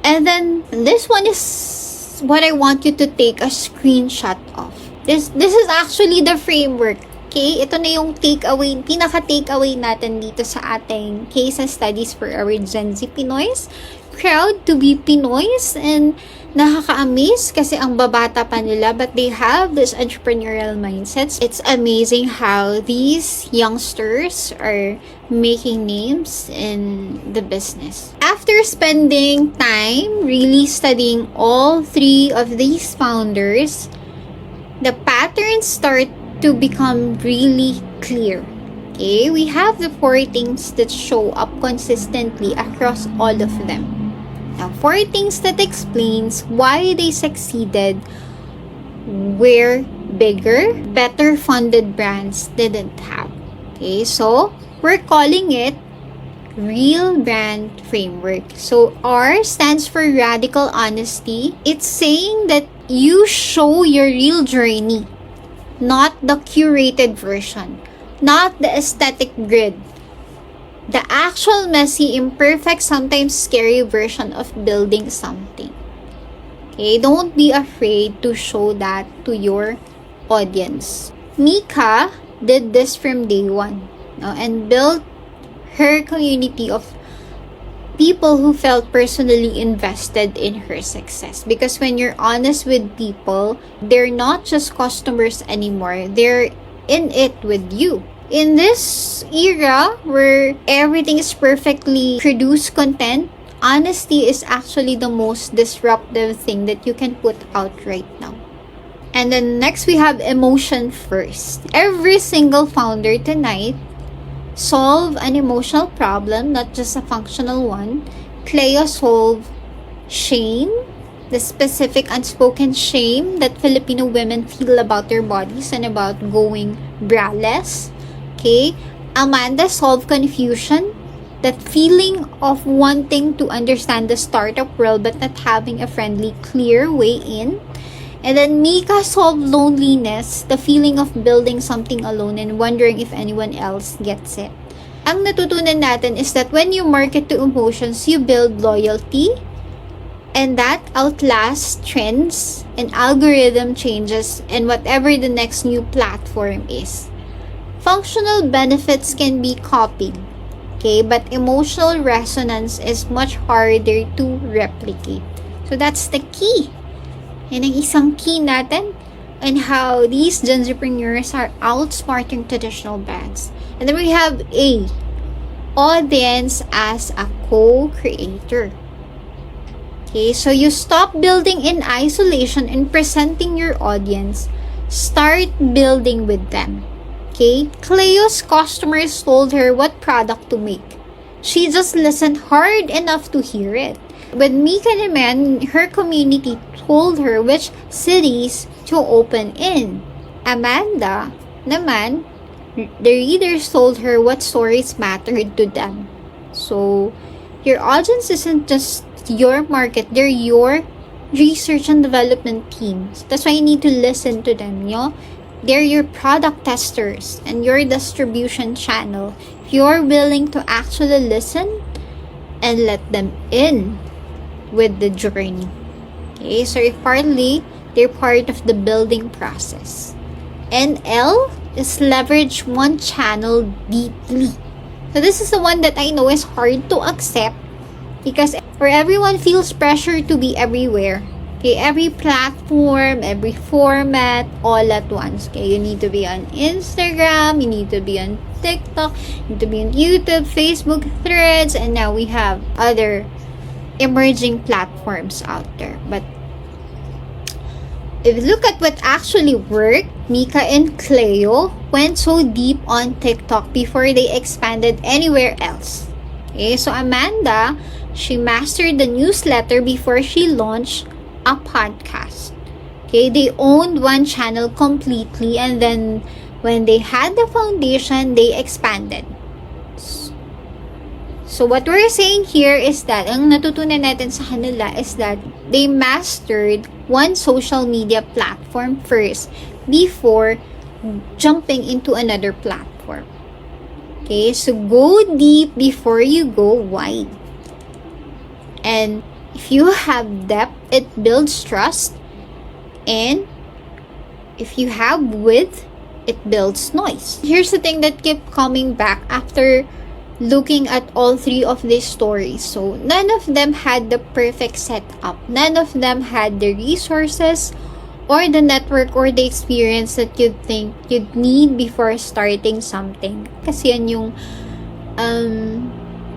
And then this one is what I want you to take a screenshot of. This is actually the framework. Okay? Ito na yung pinaka-takeaway natin dito sa ating case studies for our Gen Z Pinoys. Proud to be Pinoys, and nakaka-amaze kasi ang babata pa nila, but they have this entrepreneurial mindsets. It's amazing how these youngsters are making names in the business. After spending time really studying all 3 of these founders, the patterns start to become really clear. Okay, we have the 4 things that show up consistently across all of them. Now, 4 things that explains why they succeeded where bigger, better funded brands didn't have. Okay, so we're calling it Real Brand Framework. So R stands for radical honesty. It's saying that you show your real journey, not the curated version, not the aesthetic grid, the actual messy, imperfect, sometimes scary version of building something. Okay, don't be afraid to show that to your audience. Mika did this from day one, and built her community of people who felt personally invested in her success. Because when you're honest with people, they're not just customers anymore. They're in it with you. In this era where everything is perfectly produced content, honesty is actually the most disruptive thing that you can put out right now. And then next we have emotion first. Every single founder tonight solve an emotional problem, not just a functional one. Cleo solved shame, the specific unspoken shame that Filipino women feel about their bodies and about going braless. Okay, Amanda solved confusion, that feeling of wanting to understand the startup world but not having a friendly, clear way in. And then Mika solved loneliness, the feeling of building something alone and wondering if anyone else gets it. Ang natutunan natin is that when you market to emotions, you build loyalty, and that outlasts trends and algorithm changes and whatever the next new platform is. Functional benefits can be copied, okay, but emotional resonance is much harder to replicate. So that's the key. Yan ang isang key natin and how these GenZPreneurs are outsmarting traditional brands. And then we have A, audience as a co-creator. Okay, so you stop building in isolation and presenting your audience. Start building with them. Okay, Cleo's customers told her what product to make. She just listened hard enough to hear it. With Mika naman, her community told her which cities to open in. Amanda naman, the readers told her what stories mattered to them. So, your audience isn't just your market, they're your research and development teams. That's why you need to listen to them, They're your product testers and your distribution channel. If you're willing to actually listen and let them in with the journey. Okay, so partly, they're part of the building process. And L is leverage one channel deeply. So this is the one that I know is hard to accept because where everyone feels pressure to be everywhere. Okay, every platform, every format, all at once. Okay, you need to be on Instagram, you need to be on TikTok, you need to be on YouTube, Facebook, Threads, and now we have other emerging platforms out there. But if you look at what actually worked, Mika and Cleo went so deep on TikTok before they expanded anywhere else. Okay, so Amanda, she mastered the newsletter before she launched a podcast. Okay, they owned one channel completely, and then when they had the foundation, they expanded. So what we're saying here is that ang natutunan natin sa kanila is that they mastered one social media platform first before jumping into another platform. Okay, so go deep before you go wide. And if you have depth, it builds trust. And if you have width, it builds noise. Here's the thing that kept coming back after looking at all three of these stories. So, none of them had the perfect setup. None of them had the resources or the network or the experience that you'd think you'd need before starting something. Kasi yan yung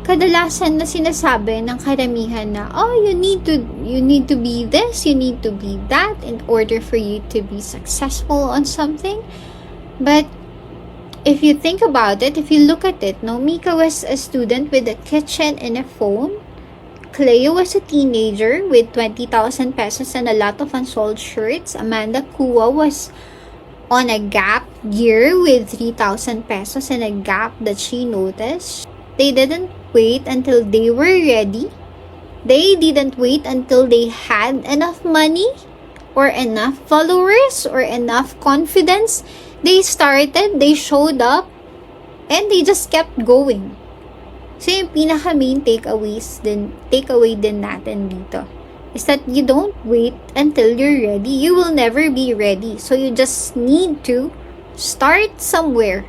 kadalasan na sinasabi ng karamihan na, you need to be this, you need to be that in order for you to be successful on something. But if you think about it, if you look at it, Mika was a student with a kitchen and a phone. Cleo was a teenager with 20,000 pesos and a lot of unsold shirts. Amanda Kua was on a gap year with 3,000 pesos and a gap that she noticed. They didn't wait until they were ready. They didn't wait until they had enough money or enough followers or enough confidence. They started, they showed up, and they just kept going. So yung pinaka main takeaway din natin dito is that you don't wait until you're ready. You will never be ready. So you just need to start somewhere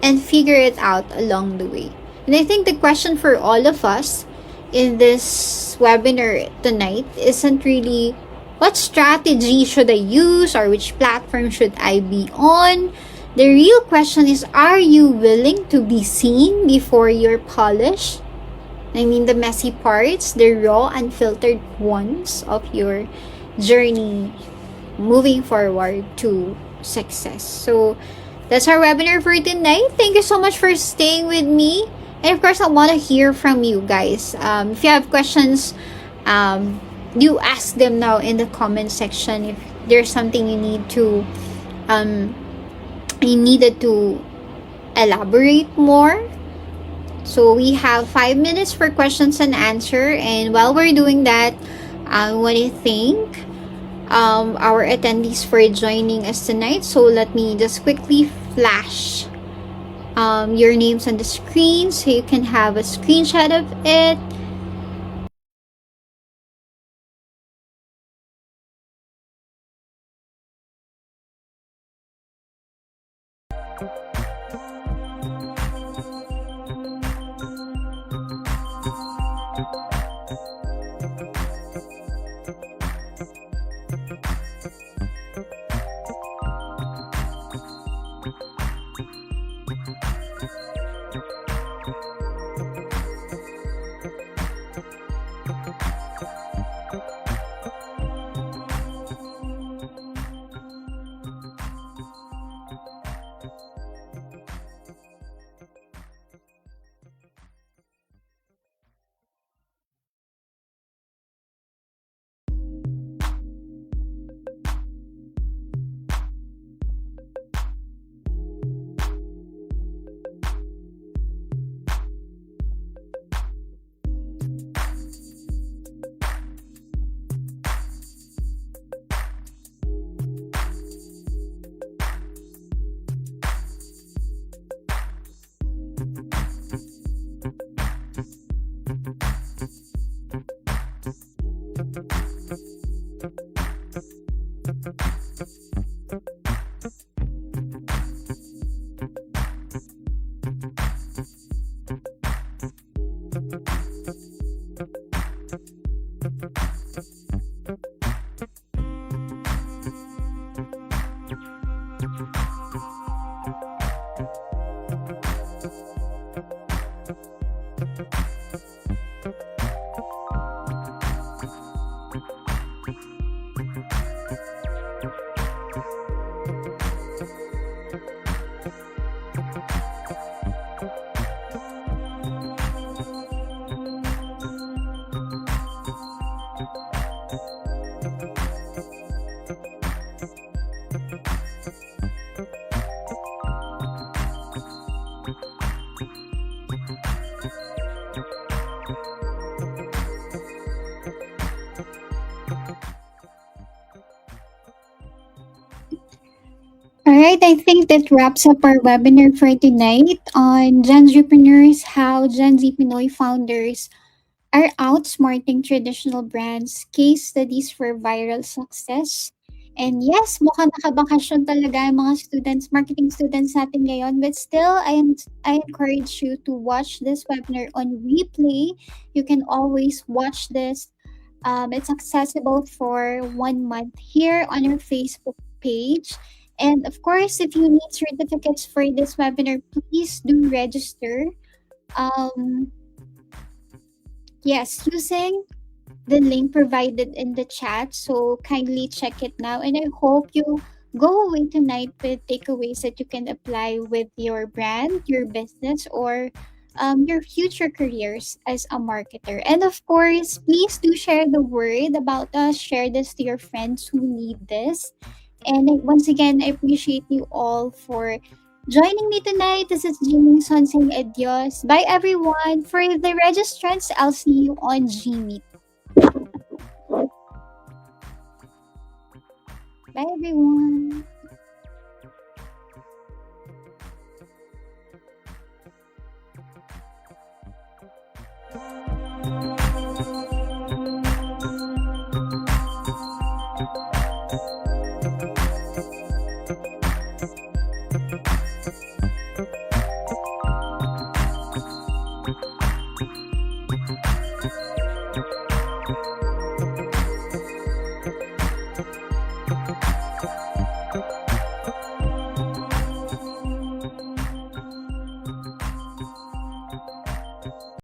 and figure it out along the way. And I think the question for all of us in this webinar tonight isn't really what strategy should I use or which platform should I be on. The real question is, are you willing to be seen before you're polished? I mean, the messy parts, the raw, unfiltered ones of your journey moving forward to success. So, that's our webinar for tonight. Thank you so much for staying with me. And of course, I want to hear from you guys. If you have questions, you ask them now in the comment section. If there's something you needed to elaborate more. So we have 5 minutes for questions and answer. And while we're doing that, I want to thank our attendees for joining us tonight. So let me just quickly flash your names on the screen so you can have a screenshot of it. All right, I think that wraps up our webinar for tonight on GENZPRENEURS, how Gen Z Pinoy founders are outsmarting traditional brands, case studies for viral success. And yes, mukhang nakabakasyon talaga ang mga students, marketing students natin ngayon. But still, I encourage you to watch this webinar on replay. You can always watch this. It's accessible for 1 month here on our Facebook page. And of course, if you need certificates for this webinar, please do register. Um, yes, using the link provided in the chat. So kindly check it now. And I hope you go away tonight with takeaways that you can apply with your brand, your business, or your future careers as a marketer. And of course, please do share the word about us. Share this to your friends who need this. And once again, I appreciate you all for joining me tonight. This is Jimmy Son saying adios. Bye, everyone. For the registrants, I'll see you on Gmeet. Bye, everyone.